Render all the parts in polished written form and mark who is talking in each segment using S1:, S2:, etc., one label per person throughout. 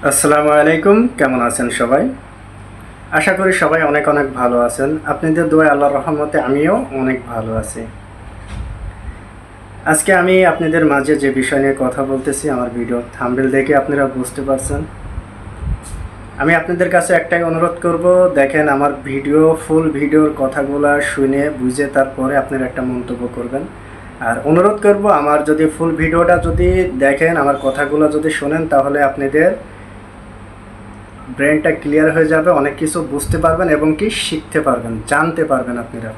S1: আসসালামু আলাইকুম, কেমন আছেন সবাই? আশা করি সবাই অনেক অনেক ভালো আছেন। আপনাদের দোয়ায় আল্লাহর রহমতে আমিও অনেক ভালো আছি। আজকে আমি আপনাদের মাঝে যে বিষয় নিয়ে কথা বলতেছি, আমার ভিডিও থাম্বনেল দেখে আপনারা বুঝতে পারছেন। আমি আপনাদের কাছে একটাই অনুরোধ করব, দেখেন আমার ফুল ভিডিওর কথাগুলো শুনে বুঝে তারপরে আপনারা একটা মন্তব্য করবেন। আর অনুরোধ করব, আমার যদি ফুল ভিডিওটা যদি দেখেন, আমার কথাগুলো যদি শোনেন, তাহলে আপনাদের ব্রেনটা ক্লিয়ার হয়ে যাবে, অনেক কিছু বুঝতে পারবেন এবং কি শিখতে পারবেন, জানতে পারবেন আপনারা।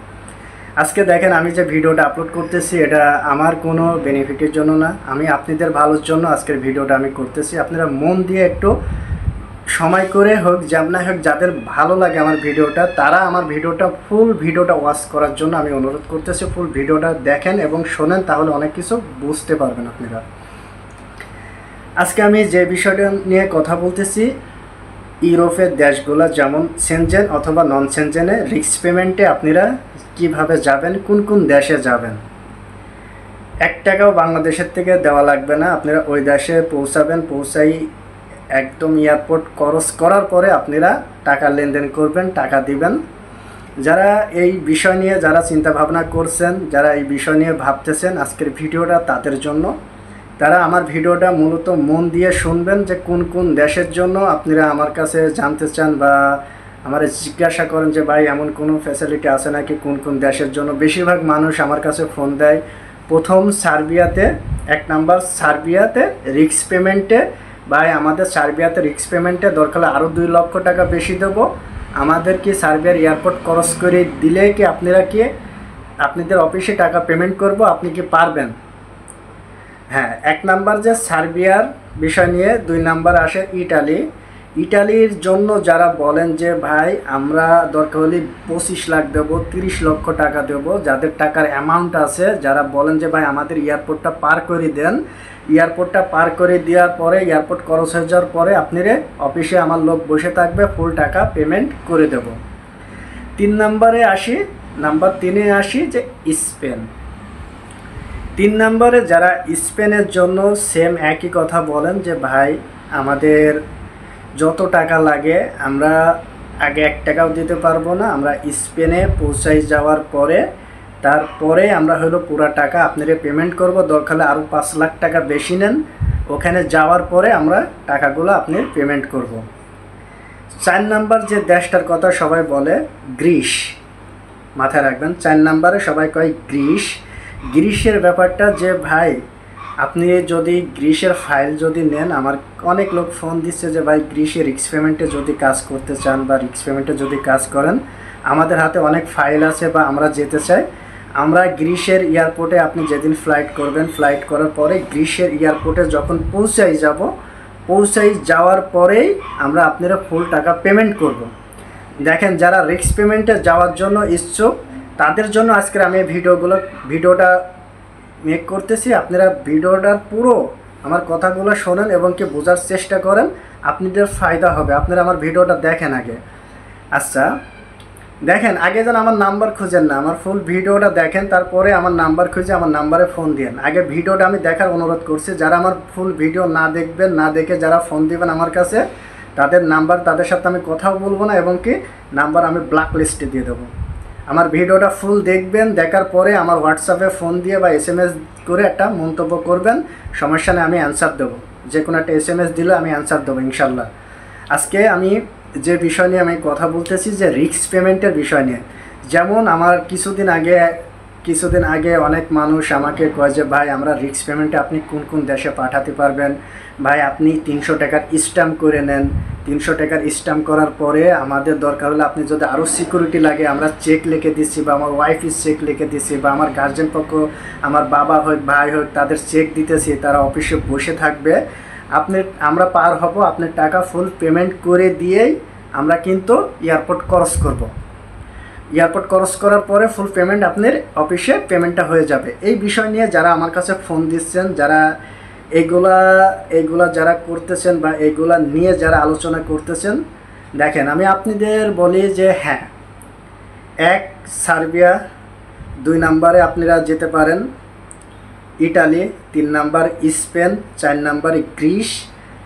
S1: আজকে দেখেন, আমি যে ভিডিওটা আপলোড করতেছি, এটা আমার কোনো বেনিফিটের জন্য না, আমি আপনাদের ভালোর জন্য আজকের ভিডিওটা আমি করতেছি। আপনারা মন দিয়ে একটু সময় করে হোক, যেমন হোক, যাদের ভালো লাগে আমার ভিডিওটা, তারা আমার ফুল ভিডিওটা ওয়াচ করার জন্য আমি অনুরোধ করতেছি। ফুল ভিডিওটা দেখেন এবং শোনেন, তাহলে অনেক কিছু বুঝতে পারবেন আপনারা। আজকে আমি যে বিষয়টা নিয়ে কথা বলতেছি, ইউরোপের দেশগুলো যেমন সেনজেন অথবা নন সেনজেনে রিস্ক পেমেন্টে আপনারা কিভাবে যাবেন, কোন কোন দেশে যাবেন। 1 টাকাও বাংলাদেশের থেকে দেওয়া লাগবে না, আপনারা ওই দেশে পৌঁছাবেন, পৌঁছাই একদম এয়ারপোর্ট ক্রস করার পরে আপনারা টাকা লেনদেন করবেন, টাকা দিবেন। যারা এই বিষয় নিয়ে যারা চিন্তা ভাবনা করছেন, যারা এই বিষয় নিয়ে ভাবতেছেন, আজকের ভিডিওটা তাদের জন্য। তারা আমার ভিডিওটা মূলত মন দিয়ে শুনবেন, যে কোন কোন দেশের জন্য আপনারা আমার কাছে জানতে চান বা আমার জিজ্ঞাসা করেন যে ভাই এমন কোনো ফ্যাসিলিটি আছে নাকি, কোন কোন দেশের জন্য। বেশিরভাগ মানুষ আমার কাছে ফোন দেয় প্রথম সার্বিয়াতে, 1 নাম্বার সার্বিয়াতে রিস্ক পেমেন্টে। ভাই আমাদের সার্বিয়াতে রিস্ক পেমেন্টে দরকার আরও 2 লক্ষ টাকা বেশি দেবো, আমাদের কি সার্বিয়ার এয়ারপোর্ট ক্রস করে দিলে কি আপনারা কি আপনাদের অফিসে টাকা পেমেন্ট করব, আপনি কি পারবেন? হ্যাঁ, 1 নাম্বার যে সার্বিয়ার বিষয় নিয়ে। 2 নাম্বার আসে ইটালির জন্য যারা বলেন যে ভাই আমরা দরকার হলে 25 লাখ দেবো, 30 লক্ষ টাকা দেবো, যাদের টাকার অ্যামাউন্ট আছে, যারা বলেন যে ভাই আমাদের এয়ারপোর্টটা পার করে দেন, এয়ারপোর্টটা পার করে দেওয়ার পরে এয়ারপোর্ট ক্রস হয়ে যাওয়ার পরে আপনারা অফিসে আমার লোক বসে থাকবে, ফুল টাকা পেমেন্ট করে দেব। 3 নাম্বারে আসি, নাম্বার 3-এ আসি যে স্পেন। 3 নম্বরে যারা স্পেনের জন্য সেম একই কথা বলেন যে ভাই আমাদের যত টাকা লাগে আমরা আগে 1 টাকাও দিতে পারবো না, আমরা স্পেনে পৌঁছাই যাওয়ার পরে তারপরে আমরা হলো পুরো টাকা আপনারা পেমেন্ট করব, দরকার আরও 5 লাখ টাকা বেশি নেন, ওখানে যাওয়ার পরে আমরা টাকাগুলো আপনি পেমেন্ট করব। 4 নাম্বার যে দেশটার কথা সবাই বলে গ্রিস, মাথায় রাখবেন। 4 নাম্বারে সবাই কয় গ্রিসের ব্যাপারটা যে ভাই আপনি যদি গ্রিসের ফাইল যদি নেন, আমার অনেক লোক ফোন দিচ্ছে যে ভাই গ্রিসে রিস্ক পেমেন্টে যদি কাজ করতে চান বা রিস্ক পেমেন্টে যদি কাজ করেন, আমাদের হাতে অনেক ফাইল আছে বা আমরা যেতে চাই। আমরা গ্রিসের এয়ারপোর্টে আপনি যেদিন ফ্লাইট করবেন, ফ্লাইট করার পরে গ্রিসের এয়ারপোর্টে যখন পৌঁছাই যাওয়ার পরেই আমরা আপনারা ফুল টাকা পেমেন্ট করব। দেখেন, যারা রিস্ক পেমেন্টে যাওয়ার জন্য ইচ্ছুক, তাদের জন্য আজকের আমি ভিডিওটা মেক করতেছি। আপনারা ভিডিওটার পুরো আমার কথাগুলো শোনেন এবং কি বোঝার চেষ্টা করেন, আপনাদের ফায়দা হবে। আপনারা আমার ভিডিওটা দেখেন আগে। আচ্ছা দেখেন, আগে যেন আমার নাম্বার খুঁজেন না, আমার ফুল ভিডিওটা দেখেন, তারপরে আমার নাম্বার খুঁজে আমার নাম্বারে ফোন দিন। আগে ভিডিওটা আমি দেখার অনুরোধ করছি। যারা আমার ফুল ভিডিও না দেখবেন, না দেখে যারা ফোন দিবেন আমার কাছে, তাদের নাম্বার, তাদের সাথে আমি কথাও বলবো না এবং কি নাম্বার আমি ব্ল্যাক লিস্টে দিয়ে দেবো। আমার ভিডিওটা ফুল দেখবেন, দেখার পরে আমার হোয়াটসঅ্যাপে ফোন দিয়ে বা SMS করে একটা মন্তব্য করবেন, সমস্যা নেই, আমি অ্যান্সার দেবো। যে কোনো একটা SMS দিলে আমি অ্যান্সার দেবো ইনশাল্লাহ। আজকে আমি যে বিষয় নিয়ে আমি কথা বলতেছি, যে রিস্ক পেমেন্টের বিষয় নিয়ে। যেমন আমার কিছুদিন আগে অনেক মানুষ আমাকে কয় যে ভাই আমরা রিস্ক পেমেন্টে আপনি কোন কোন দেশে পাঠাতে পারবেন, ভাই আপনি 300 টাকার স্ট্যাম্প করে নেন। 300 টাকার স্ট্যাম্প করার পরে আমাদের দরকার হলে আপনি যদি আরও সিকিউরিটি লাগে, আমরা চেক লিখে দিচ্ছি বা আমার ওয়াইফের চেক লিখে দিচ্ছি বা আমার গার্জেন পক্ষ, আমার বাবা হোক ভাই হোক, তাদের চেক দিতেছি, তারা অফিসে বসে থাকবে। আমরা পার হব, আপনার টাকা ফুল পেমেন্ট করে দিয়েই আমরা কিন্তু এয়ারপোর্ট ক্রস করব। এয়ারপোর্ট ক্রস করার পরে ফুল পেমেন্ট আপনার অফিসে পেমেন্টটা হয়ে যাবে। এই বিষয় নিয়ে যারা আমার কাছে ফোন দিচ্ছেন, যারা এইগুলা যারা করতেছেন বা এইগুলা নিয়ে যারা আলোচনা করতেছেন, দেখেন আমি আপনাদের বলি যে হ্যাঁ, 1 সার্বিয়া, 2 নাম্বারে আপনারা যেতে পারেন ইটালি, 3 নাম্বার স্পেন, 4 নাম্বারে গ্রিস,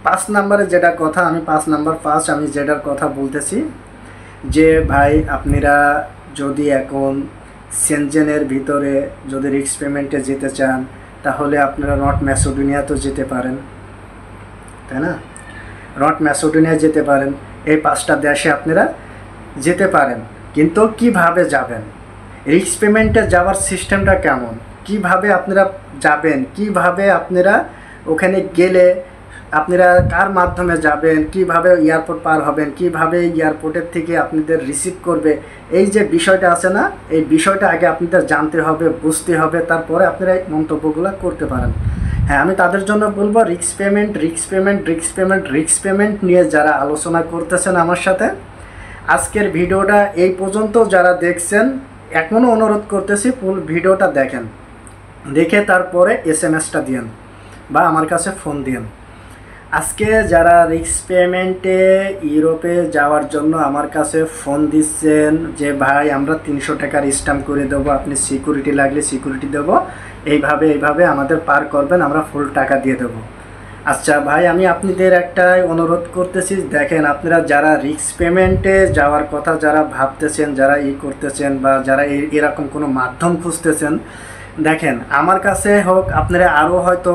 S1: 5 নম্বরে যেটা কথা, আমি 5 নাম্বার ফার্স্ট আমি যেটার কথা বলতেছি যে ভাই আপনারা যদি এখন সেনজেনের ভিতরে যদি রিস্ক পেমেন্টে যেতে চান তাহলে আপনারা নর্থ ম্যাসেডোনিয়া তো যেতে পারেন, তাই না? নর্থ ম্যাসেডোনিয়া যেতে পারেন, এই 5টা দেশে আপনারা যেতে পারেন। কিন্তু কিভাবে যাবেন, রিস্ক পেমেন্টে যাওয়ার সিস্টেমটা কেমন, কিভাবে আপনারা যাবেন, কিভাবে আপনারা ওখানে গেলে আপনারা কার মাধ্যমে যাবেন, কিভাবে এয়ারপোর্ট পার হবেন, কিভাবে এয়ারপোর্টের থেকে আপনাদের রিসিভ করবে, এই যে বিষয়টা আছে না, এই বিষয়টা আগে আপনাদের জানতে হবে, বুঝতে হবে, তারপরে আপনারা এই মন্তব্যগুলো করতে পারেন। হ্যাঁ, আমি তাদের জন্য বলবো risk payment risk payment risk payment risk payment নিয়ে যারা আলোচনা করতেছেন আমার সাথে, আজকের ভিডিওটা এই পর্যন্ত যারা দেখছেন এখনও অনুরোধ করতেছি ফুল ভিডিওটা দেখেন, দেখে তারপরে SMS-টা দিন বা আমার কাছে ফোন দিন। আজকে যারা রিস্ক পেমেন্টে ইউরোপে যাওয়ার জন্য আমার কাছে ফোন দিচ্ছেন যে ভাই আমরা 300 টাকার স্ট্যাম্প করে দেবো, আপনি সিকিউরিটি লাগলে সিকিউরিটি দেবো, এইভাবে আমাদের পার করবেন, আমরা ফুল টাকা দিয়ে দেবো। আচ্ছা ভাই, আমি আপনাদের একটাই অনুরোধ করতেছি, দেখেন আপনারা যারা রিস্ক পেমেন্টে যাওয়ার কথা যারা ভাবতেছেন, যারা করতেছেন বা যারা এরকম কোনো মাধ্যম খুঁজতেছেন, দেখেন আমার কাছে হোক, আপনারা আরও হয়তো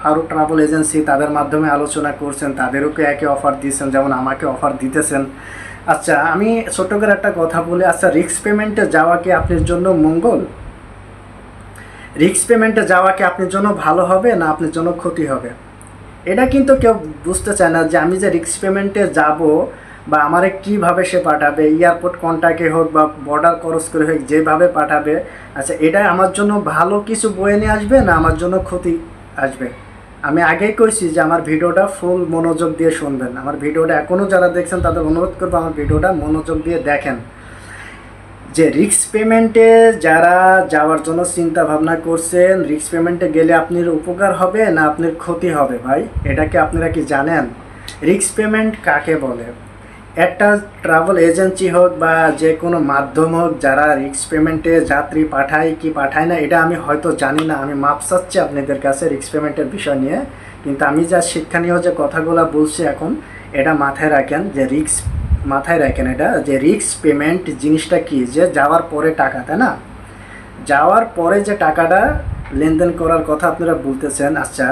S1: আরও ট্রাভেল এজেন্সি তাদের মাধ্যমে আলোচনা করছেন, তাদেরকে একে অফার দিয়েছেন, যেমন আমাকে অফার দিতেছেন। আচ্ছা আমি ছোট করে একটা কথা বলি, আচ্ছা রিস্ক পেমেন্টে যাওয়া কি আপনার জন্য মঙ্গল? রিস্ক পেমেন্টে যাওয়া কি আপনার জন্য ভালো হবে না আপনার জন্য ক্ষতি হবে? এটা কিন্তু কেউ বুঝতে চায় না যে আমি যে রিস্ক পেমেন্টে যাব বা আমারে কীভাবে সে পাঠাবে, এয়ারপোর্ট কন্ট্যাক্টে হোক বা বর্ডার ক্রস করে হোক, যেভাবে পাঠাবে, আচ্ছা এটা আমার জন্য ভালো কিছু বয়ে নিয়ে আসবে না আমার জন্য ক্ষতি আসবে? আমি আগেই কইছি যে আমার ভিডিওটা ফুল মনোযোগ দিয়ে শুনবেন। আমার ভিডিওটা এখনও যারা দেখছেন তাদের অনুরোধ করবো আমার ভিডিওটা মনোযোগ দিয়ে দেখেন, যে রিস্ক পেমেন্টে যারা যাওয়ার জন্য চিন্তা ভাবনা করছেন, রিস্ক পেমেন্টে গেলে আপনার উপকার হবে না আপনার ক্ষতি হবে? ভাই এটা কি আপনারা কি জানেন? রিস্ক পেমেন্ট কাকে বলে? একটা ট্রাভেল এজেন্সি হোক বা যে কোনো মাধ্যম হোক, যারা রিস্ক পেমেন্টে যাত্রী পাঠায় কি পাঠায় না এটা আমি হয়তো জানি না, আমি মাপ চাচ্ছি আপনাদের কাছে রিস্ক পেমেন্টের বিষয় নিয়ে। কিন্তু আমি যা শিক্ষণীয় যে কথাগুলো বলছি এখন, এটা মাথায় রাখেন, যে মাথায় রাখেন এটা, যে রিস্ক পেমেন্ট জিনিসটা কি, যে যাওয়ার পরে টাকা, তাই না? যাওয়ার পরে যে টাকাটা লেনদেন করার কথা আপনারা বলতেছেন। আচ্ছা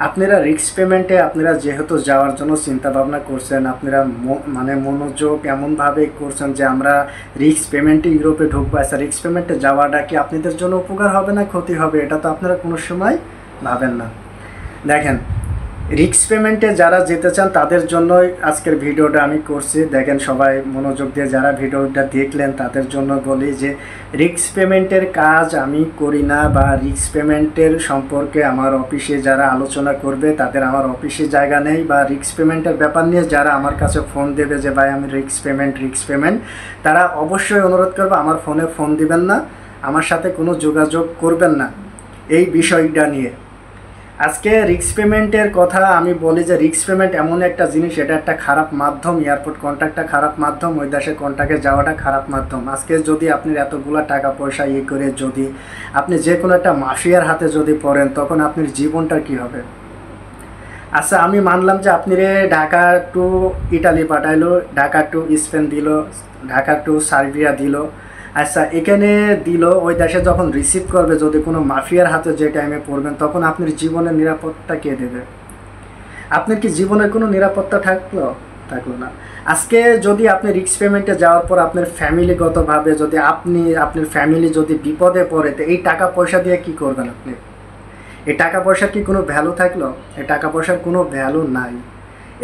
S1: আপনারা রিস্ক পেমেন্টে আপনারা যেহেতু যাওয়ার জন্য চিন্তা ভাবনা করছেন, আপনারা মানে মনোযোগ এমনভাবে করছেন যে আমরা রিস্ক পেমেন্টে ইউরোপে ঢুকবো, আচ্ছা রিস্ক পেমেন্টে যাওয়াটা কি আপনাদের জন্য উপকার হবে না ক্ষতি হবে? এটা তো আপনারা কোনো সময় ভাবেন না। দেখেন রিস্ক পেমেন্টে যারা যেতে চান তাদের জন্যই আজকের ভিডিওটা আমি করছি। দেখেন সবাই মনোযোগ দিয়ে যারা ভিডিওটা দেখলেন তাদের জন্য বলি যে রিস্ক পেমেন্টের কাজ আমি করি না, বা রিস্ক পেমেন্টের সম্পর্কে আমার অফিসে যারা আলোচনা করবে তাদের আমার অফিসে জায়গা নেই, বা রিস্ক পেমেন্টের ব্যাপার নিয়ে যারা আমার কাছে ফোন দেবে যে ভাই আমি রিস্ক পেমেন্ট, তারা অবশ্যই অনুরোধ করবে আমার ফোনে ফোন দিবেন না, আমার সাথে কোনো যোগাযোগ করবেন না এই বিষয়টা নিয়ে। আজকে রিস্ক পেমেন্টের কথা আমি বলি যে রিস্ক পেমেন্ট এমন একটা জিনিস, এটা একটা খারাপ মাধ্যম, এয়ারপোর্ট কন্ট্যাক্টটা খারাপ মাধ্যম, ওই দেশে কন্ট্যাক্টে যাওয়াটা খারাপ মাধ্যম। আজকে যদি আপনি এতগুলো টাকা পয়সা করে যদি আপনি যে কোনো একটা মাফিয়ার হাতে যদি পড়েন তখন আপনার জীবনটা কি হবে? আচ্ছা আমি মানলাম যে আপনি ঢাকা টু ইটালি পাঠাইলো, ঢাকা টু স্পেন দিল, ঢাকা টু সার্বিয়া দিল, আচ্ছা এখানে দিল, ওই দেশে যখন রিসিভ করবে যদি কোনো মাফিয়ার হাতে যে টাইমে পড়বেন তখন আপনার জীবনের নিরাপত্তা কে দেবে? আপনার কি জীবনের কোনো নিরাপত্তা থাকলো না। আজকে যদি আপনি রিস্ক পেমেন্টে যাওয়ার পর আপনার ফ্যামিলিগতভাবে যদি আপনার ফ্যামিলি যদি বিপদে পড়ে, তো এই টাকা পয়সা দিয়ে কি করবেন আপনি? এই টাকা পয়সার কি কোনো ভ্যালু থাকলো? এই টাকা পয়সার কোনো ভ্যালু নাই।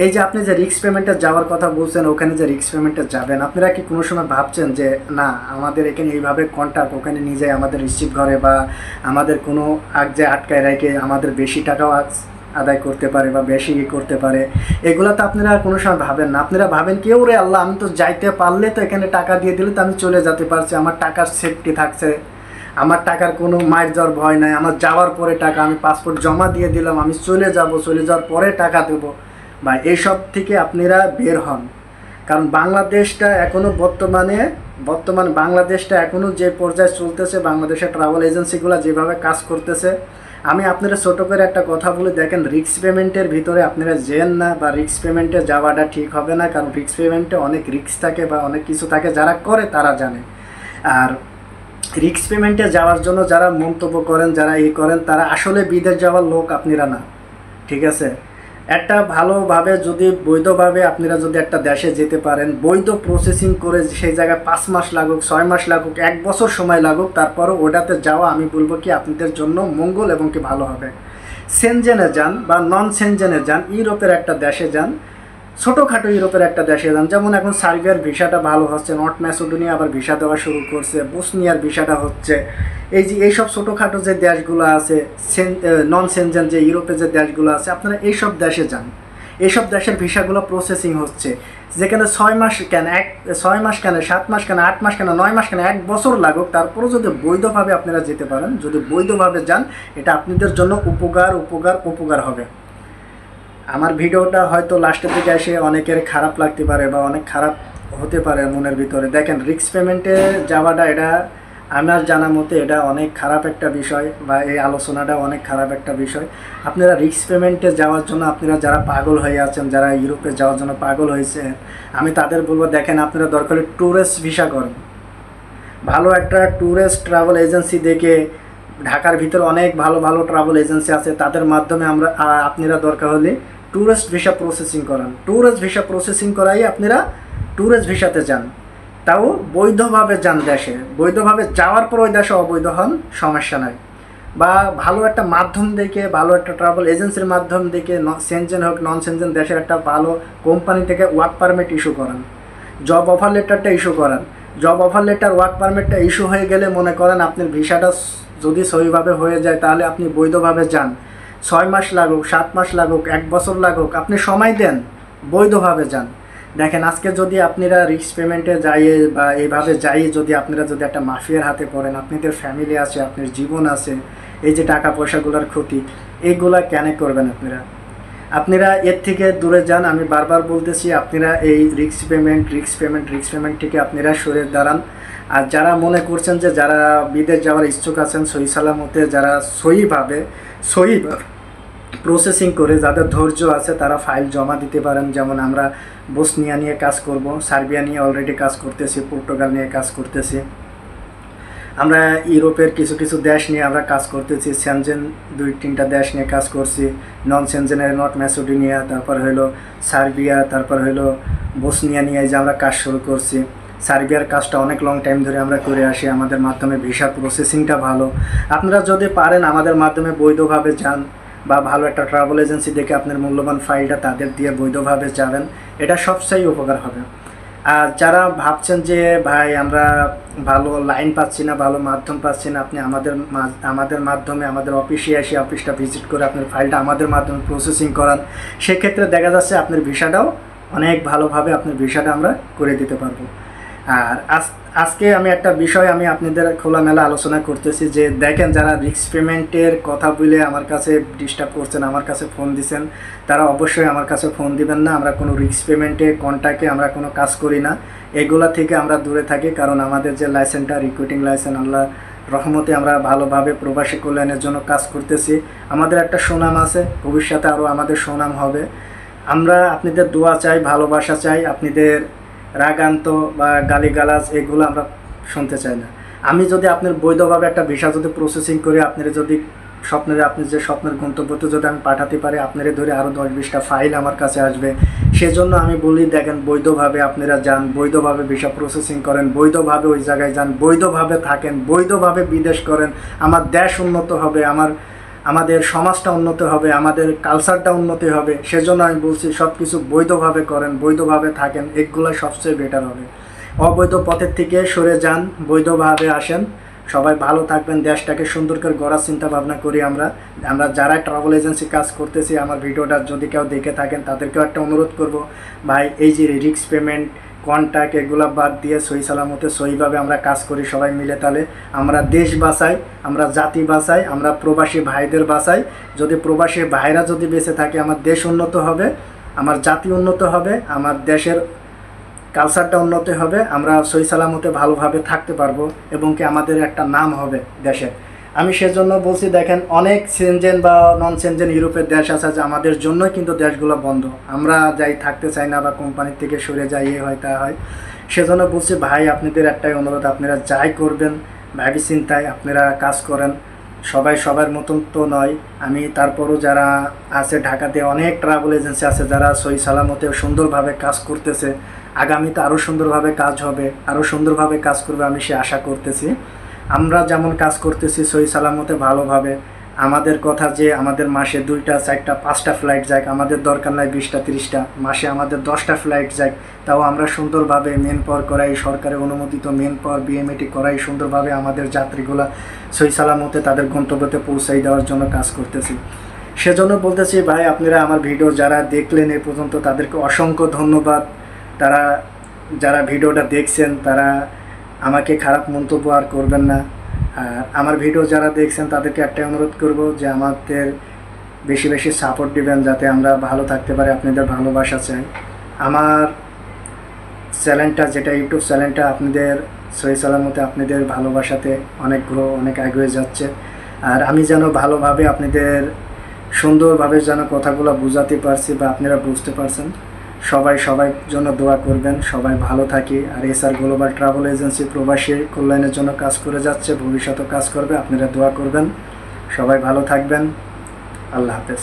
S1: এই যে আপনি যে রিস্ক পেমেন্টে যাওয়ার কথা বলছেন, ওখানে যে রিস্ক পেমেন্টে যাবেন, আপনারা কি কোনো সময় ভাবছেন যে না আমাদের এখানে এইভাবে কন্ট্যাক্ট ওখানে নিয়ে যায় আমাদের রিসিভ করে, বা আমাদের কোনো যে আটকায় রেখে আমাদের বেশি টাকাও আদায় করতে পারে বা বেশি করতে পারে? এগুলো তো আপনারা কোনো সময় ভাবেন না। আপনারা ভাবেন কেউ রে আল্লাহ আমি তো যাইতে পারলে তো এখানে টাকা দিয়ে দিলে তো আমি চলে যেতে পারছি, আমার টাকার সেফটি থাকছে, আমার টাকার কোনো মায়ের যাওয়ার ভয় নাই, আমার যাওয়ার পরে টাকা আমি পাসপোর্ট জমা দিয়ে দিলাম, আমি চলে যাওয়ার পরে টাকা দেবো। বা এইসব থেকে আপনারা বের হন। কারণ বাংলাদেশটা এখনও বর্তমান বাংলাদেশটা এখনও যে পর্যায়ে চলতেছে, বাংলাদেশের ট্রাভেল এজেন্সিগুলো যেভাবে কাজ করতেছে, আমি আপনারা ছোট করে একটা কথা বলে দেখেন, রিস্ক পেমেন্টের ভিতরে আপনারা যেন না, বা রিস্ক পেমেন্টে যাওয়াটা ঠিক হবে না, কারণ রিস্ক পেমেন্টে অনেক রিস্ক থাকে বা অনেক কিছু থাকে, যারা করে তারা জানে। আর রিস্ক পেমেন্টে যাওয়ার জন্য যারা মন্তব্য করেন, যারা করেন, তারা আসলে বিদেশ যাওয়ার লোক আপনারা না, ঠিক আছে। একটা ভালোভাবে যদি বৈধভাবে আপনারা যদি একটা দেশে যেতে পারেন, বৈধ প্রসেসিং করে সেই জায়গায় 5 মাস লাগুক, 6 মাস লাগুক, 1 বছর সময় লাগুক, তারপরও ওটাতে যাওয়া আমি বলবো কি আপনাদের জন্য মঙ্গল এবং কি ভালো হবে। সেনজেনে যান বা নন সেনজেনে যান, ইউরোপের একটা দেশে যান, ছোটোখাটো ইউরোপের একটা দেশে যান, যেমন এখন সার্বিয়ার ভিসাটা ভালো হচ্ছে, নর্থ ম্যাসেডোনিয়া আবার ভিসা দেওয়া শুরু করছে, বসনিয়ার ভিসাটা হচ্ছে, এইসব ছোটোখাটো যে দেশগুলো আছে, নন সেনজেন যে ইউরোপের যে দেশগুলো আছে, আপনারা এইসব দেশে যান। এইসব দেশের ভিসাগুলো প্রসেসিং হচ্ছে, যেখানে 6 মাস কেন, 6 মাস কেন, 7 মাস কেন, 8 মাস কেন, 9 মাস কেন, 1 বছর লাগুক, তারপরেও যদি বৈধভাবে আপনারা যেতে পারেন, যদি বৈধভাবে যান, এটা আপনাদের জন্য উপকার হবে। আমার ভিডিওটা হয়তো লাস্টের দিকে এসে অনেকের খারাপ লাগতে পারে বা অনেক খারাপ হতে পারে মনের ভিতরে। দেখেন, রিস্ক পেমেন্টে যাওয়াটা এটা আমার জানা মতে এটা অনেক খারাপ একটা বিষয়, বা এই আলোচনাটা অনেক খারাপ একটা বিষয়। আপনারা রিস্ক পেমেন্টে যাওয়ার জন্য আপনারা যারা পাগল হয়ে আছেন, যারা ইউরোপে যাওয়ার জন্য পাগল হয়েছে, আমি তাদের বলবো, দেখেন আপনারা দরকার হলে ট্যুরিস্ট ভিসা করেন, ভালো একটা ট্যুরিস্ট ট্রাভেল এজেন্সি দেখে, ঢাকার ভিতরে অনেক ভালো ভালো ট্রাভেল এজেন্সি আছে, তাদের মাধ্যমে আপনারা দরকার হলে ট্যুরিস্ট ভিসা প্রসেসিং করান। ট্যুরিস্ট ভিসা প্রসেসিং করাই আপনারা ট্যুরিস্ট ভিসাতে যান, তাও বৈধভাবে যান দেশে। বৈধভাবে যাওয়ার পর ওই দেশে অবৈধ হন, সমস্যা নাই। বা ভালো একটা মাধ্যম দেখে, ভালো একটা ট্রাভেল এজেন্সির মাধ্যম দেখে, সেনজেন হোক নন সেনজেন দেশের একটা ভালো কোম্পানি থেকে ওয়ার্ক পারমিট ইস্যু করান, জব অফার লেটারটা ইস্যু করান। জব অফার লেটার, ওয়ার্ক পারমিটটা ইস্যু হয়ে গেলে মনে করেন আপনার ভিসাটা যদি সহিভাবে হয়ে যায়, তাহলে আপনি বৈধভাবে যান। 6 মাস লাগুক, 7 মাস লাগুক, 1 বছর লাগুক, আপনি সময় দেন, বৈধভাবে যান। দেখেন, আজকে যদি আপনারা রিস্ক পেমেন্টে যাইয়ে বা এইভাবে যাইয়ে যদি আপনারা যদি একটা মাফিয়ার হাতে পড়েন, আপনাদের ফ্যামিলি আছে, আপনার জীবন আছে, এই যে টাকা পয়সাগুলোর ক্ষতি, এইগুলা কেন করবেন আপনারা এর থেকে দূরে যান। আমি বারবার বলতেছি, আপনারা এই রিস্ক পেমেন্ট থেকে আপনারা সরে দাঁড়ান। আর যারা মনে করছেন যে যারা বিদেশ যাওয়ার ইচ্ছুক আছেন, সহি সালামতে যারা সহিভাবে প্রসেসিং করে, যাদের ধৈর্য আছে, তারা ফাইল জমা দিতে পারেন। যেমন আমরা বসনিয়া নিয়ে কাজ করব, সার্বিয়া নিয়ে অলরেডি কাজ করতেছি, পর্তুগাল নিয়ে কাজ করতেছি, আমরা ইউরোপের কিছু কিছু দেশ নিয়ে আমরা কাজ করতেছি, সেনজেন 2-3টা দেশ নিয়ে কাজ করছি, নন সেনজেনের নর্থ ম্যাসেডোনিয়া, তারপর হলো সার্বিয়া, তারপর হলো বসনিয়া নিয়ে যে আমরা কাজ শুরু করছি। সার্বিয়ার কাজটা অনেক লং টাইম ধরে আমরা করে আসি, আমাদের মাধ্যমে ভিসা প্রসেসিংটা ভালো। আপনারা যদি পারেন আমাদের মাধ্যমে বৈধভাবে যান, বা ভালো একটা ট্রাভেল এজেন্সি দেখে আপনার মূল্যবান ফাইলটা তাদের দিয়ে বৈধভাবে যাবেন, এটা সবচেয়ে উপকার হবে। আর যারা ভাবছেন যে ভাই আমরা ভালো লাইন পাচ্ছি না, ভালো মাধ্যম পাচ্ছি না, আপনি আমাদের মাধ্যমে আমাদের অফিসে এসে অফিসটা ভিজিট করে আপনার ফাইলটা আমাদের মাধ্যমে প্রসেসিং করান, সেক্ষেত্রে দেখা যাচ্ছে আপনার ভিসাটাও অনেক ভালোভাবে আপনার ভিসাটা আমরা করে দিতে পারবো। আর আজকে আমি একটা বিষয় আমি আপনাদের খোলামেলা আলোচনা করতেছি যে দেখেন, যারা রিস্ক পেমেন্টের কথা বলে আমার কাছে ডিস্টার্ব করছেন, আমার কাছে ফোন দিচ্ছেন, তারা অবশ্যই আমার কাছে ফোন দিবেন না। আমরা কোনো রিস্ক পেমেন্টে কন্ট্যাক্টে আমরা কোনো কাজ করি না, এগুলা থেকে আমরা দূরে থাকি। কারণ আমাদের যে লাইসেন্সটা, রিক্রুটিং লাইসেন্স, আল্লাহ রহমতে আমরা ভালোভাবে প্রবাসী কল্যাণের জন্য কাজ করতেছি। আমাদের একটা সুনাম আছে, ভবিষ্যতে আরও আমাদের সুনাম হবে। আমরা আপনাদের দোয়া চাই, ভালোবাসা চাই, আপনাদের রাগান্ত বা গালিগালাজ এগুলো আমরা শুনতে চাই না। আমি যদি আপনার বৈধভাবে একটা ভিসা যদি প্রসেসিং করে আপনার যদি আপনি যে স্বপ্নের গন্তব্যতে যদি আমি পাঠাতে পারি, আপনারা ধরে আরও 10-20টা ফাইল আমার কাছে আসবে। সেজন্য আমি বলি, দেখেন, বৈধভাবে আপনারা যান, বৈধভাবে ভিসা প্রসেসিং করেন, বৈধভাবে ওই জায়গায় যান, বৈধভাবে থাকেন, বৈধভাবে বিদেশ করেন। আমার দেশ উন্নত হবে, আমাদের সমাজটা উন্নত হবে, আমাদের কালচারটা উন্নতি হবে। সেজন্য আমি বলছি, সব কিছু বৈধভাবে করেন, বৈধভাবে থাকেন, এগুলো সবচেয়ে বেটার হবে। অবৈধ পথের থেকে সরে যান, বৈধভাবে আসেন। সবাই ভালো থাকবেন, দেশটাকে সুন্দর করে গড়ার চিন্তা ভাবনা করি। আমরা যারা ট্রাভেল এজেন্সি কাজ করতেছি, আমার ভিডিওটা যদি কেউ দেখে থাকেন, তাদেরকেও একটা অনুরোধ করব, ভাই এই যে রিস্ক পেমেন্ট, কন্ট্যাক্ট, এগুলো বাদ দিয়ে সহি সালামতে সহিভাবে আমরা কাজ করি সবাই মিলে, তাহলে আমরা দেশ বাঁচাই, আমরা জাতি বাঁচাই, আমরা প্রবাসী ভাইদের বাঁচাই। যদি প্রবাসী ভাইরা যদি বেঁচে থাকে, আমার দেশ উন্নত হবে, আমার জাতি উন্নত হবে, আমার দেশের কালচারটা উন্নত হবে, আমরা সহি সালামতে ভালোভাবে থাকতে পারবো, এবং কি আমাদের একটা নাম হবে দেশে। আমি সেজন্য বলছি, দেখেন অনেক সেনজেন বা নন সেনজেন ইউরোপের দেশ আছে যে আমাদের জন্যই কিন্তু দেশগুলো বন্ধ, আমরা যাই থাকতে চাই না বা কোম্পানির থেকে সরে যাই, এ হয় তা হয়। সেজন্য বলছি ভাই আপনাদের একটাই অনুরোধ, আপনারা যাই করবেন ভাবি চিন্তায় আপনারা কাজ করেন। সবাই সবার মতন তো নয়, আমি তারপরও যারা আছে ঢাকাতে অনেক ট্রাভেল এজেন্সি আছে যারা সহি সালামতে সুন্দরভাবে কাজ করতেছে, আগামীতে আরও সুন্দরভাবে কাজ হবে, আরও সুন্দরভাবে কাজ করবে আমি সে আশা করতেছি। আমরা যেমন কাজ করতেছি সহি সালামতে ভালোভাবে, আমাদের কথা যে আমাদের মাসে 2টা 4টা 5টা ফ্লাইট যাক, আমাদের দরকার নাই 20টা 30টা, মাসে আমাদের 10টা ফ্লাইট যাক, তাও আমরা সুন্দরভাবে মেন পাওয়ার করাই, সরকারের অনুমোদিত মেন পাওয়ার বিএমএটি করাই সুন্দরভাবে আমাদের যাত্রীগুলা সহি সালামতে তাদের গন্তব্যতে পৌঁছাই দেওয়ার জন্য কাজ করতেছি। সেজন্য বলতেছি ভাই আপনারা আমার ভিডিও যারা দেখলেন এ পর্যন্ত তাদেরকে অসংখ্য ধন্যবাদ। তারা যারা ভিডিওটা দেখছেন তারা আমাকে খারাপ মন্তব্য আর করবেন না। আর আমার ভিডিও যারা দেখছেন তাদেরকে একটাই অনুরোধ করব যে আমাদের বেশি বেশি সাপোর্ট দিবেন যাতে আমরা ভালো থাকতে পারি, আপনাদের ভালোবাসা চাই। আমার চ্যানেলটা যেটা ইউটিউব চ্যানেলটা আপনাদের সহি সালামতে আপনাদের ভালোবাসাতে অনেক এগিয়ে যাচ্ছে। আর আমি যেন ভালোভাবে আপনাদের সুন্দরভাবে যেন কথাগুলো বোঝাতে পারছি বা আপনারা বুঝতে পারছেন। সবাই সবার জন্য দোয়া করবেন, সবাই ভালো থাকি। আর এসআর গ্লোবাল ট্রাভেল এজেন্সি প্রবাসী কল্যাণের জন্য কাজ করে যাচ্ছে, ভবিষ্যতেও কাজ করবে, আপনারা দোয়া করবেন। সবাই ভালো থাকবেন, আল্লাহ হাফেজ।